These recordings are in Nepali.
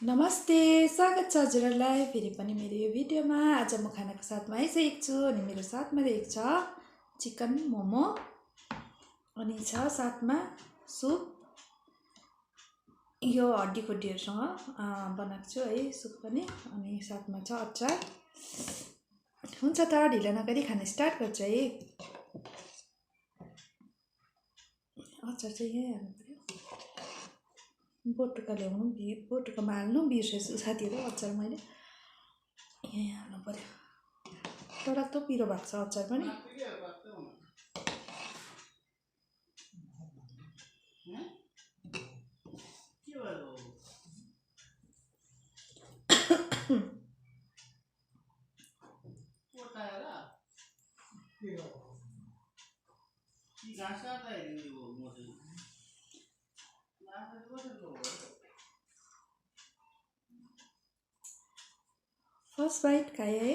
नमस्ते, स्वागत छ हजुरहरूलाई फेरि पनि मेरो यो भिडियोमा। आज म खानाको साथमा आइसकेको छु अनि मेरो साथमा रहेको छ चिकन मोमो अनि छ साथमा सुप। यो हड्डी खुड्डीहरूसँग बनाएको छु है सुप पनि, अनि साथमा छ अचार। हुन्छ त ढिलो नगरी खाना स्टार्ट गर्छ है। अचार चाहिँ यहीँ हाल्नु पऱ्यो, बोटुका ल्याउनु बोटुकामा हाल्नु बिर्सेछु साथीहरू। अचार मैले यहीँ हाल्नु पऱ्यो, डरलाग्दो पिरो भएको छ अचार पनि। फर्स्ट बाइट खाएँ है।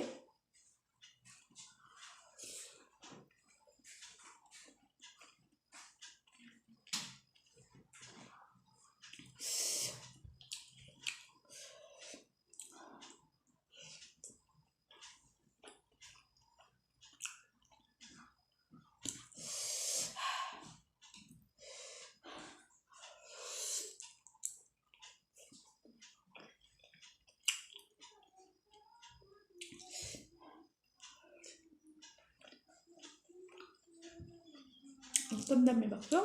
एकदम दामी भएको थियो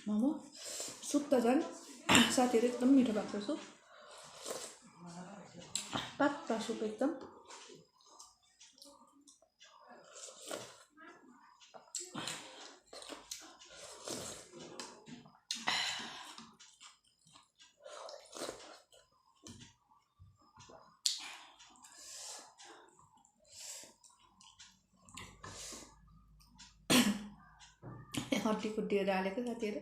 मोमो। सुप त झन् साथीहरू एकदम मिठो भएको छ सुप, पातला सुप एकदम। हड्डी खुड्डीहरू हालेको साथीहरू।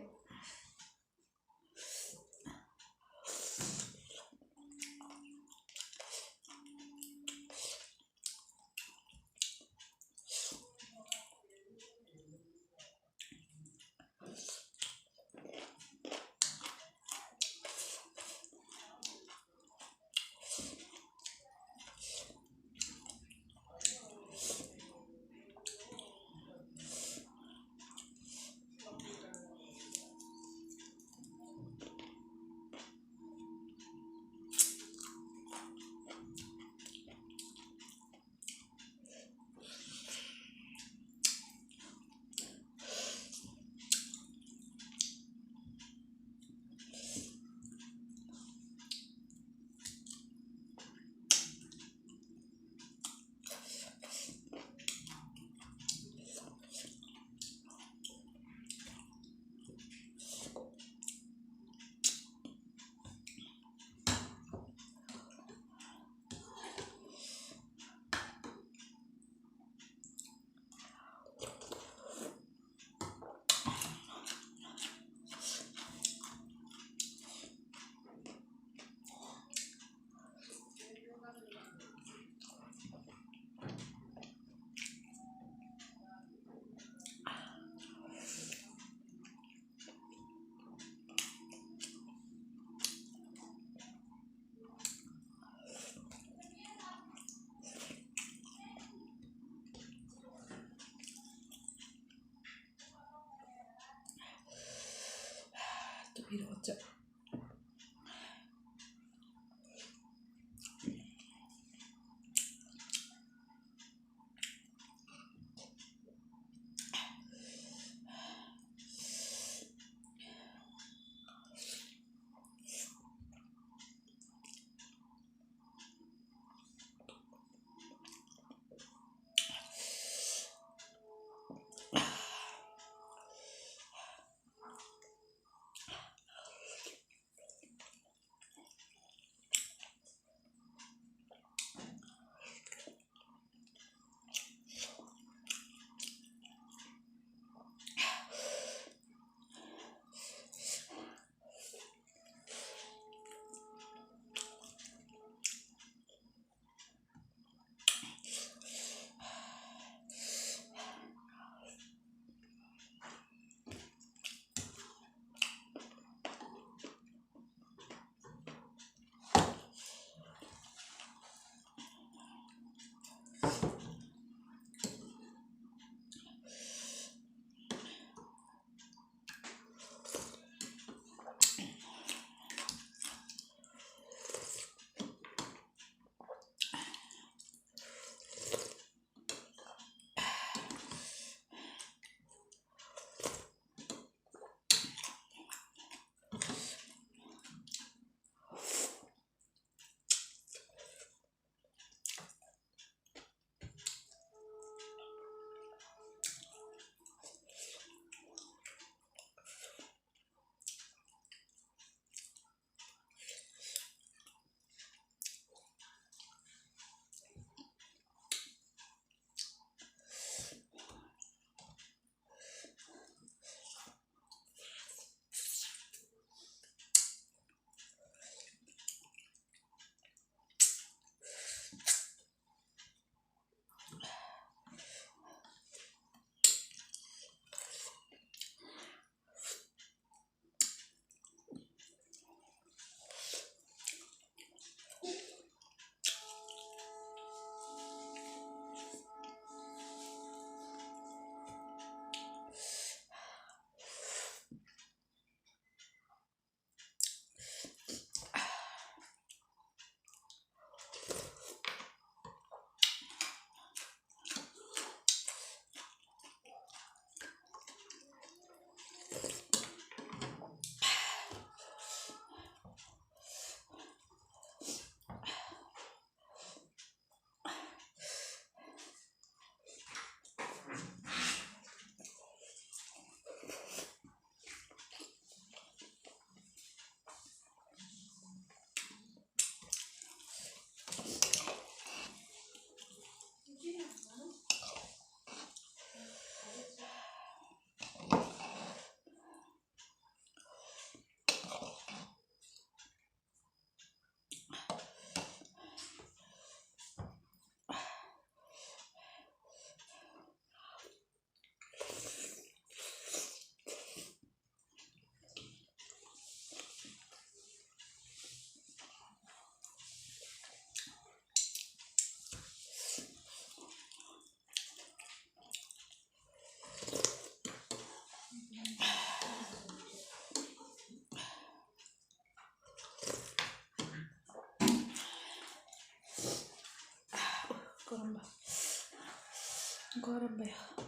पिरो अचार गरम भयो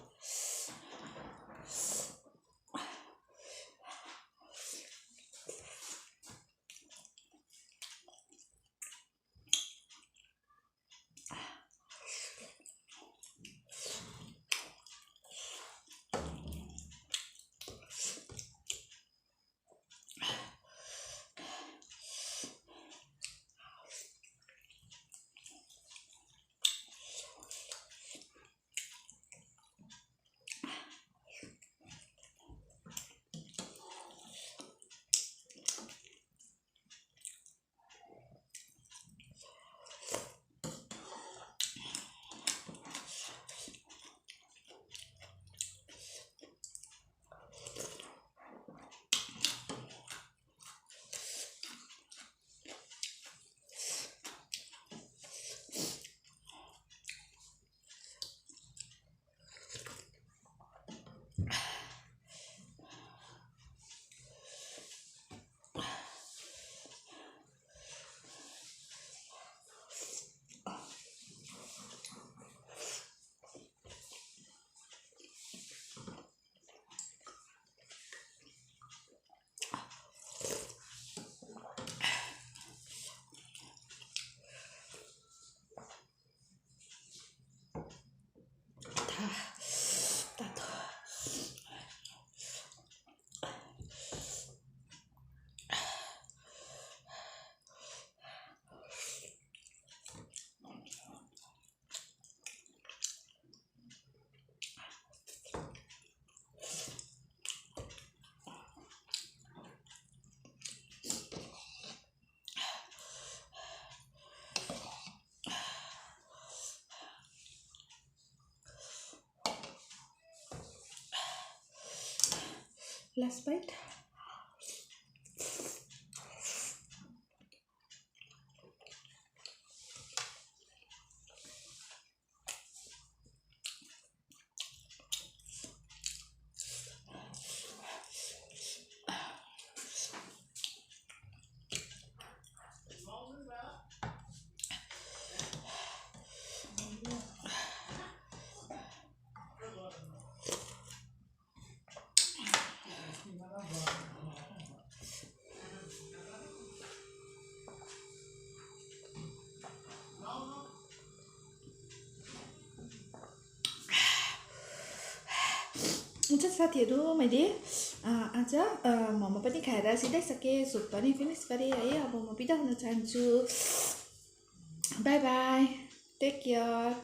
तातो last bite हुन्छ साथीहरू मैले आज मोमो पनि खाएर सिधाइसकेँ सुप पनि फिनिस गरेँ है अब म बिदा हुन चाहन्छु बाई बाई टेक केयर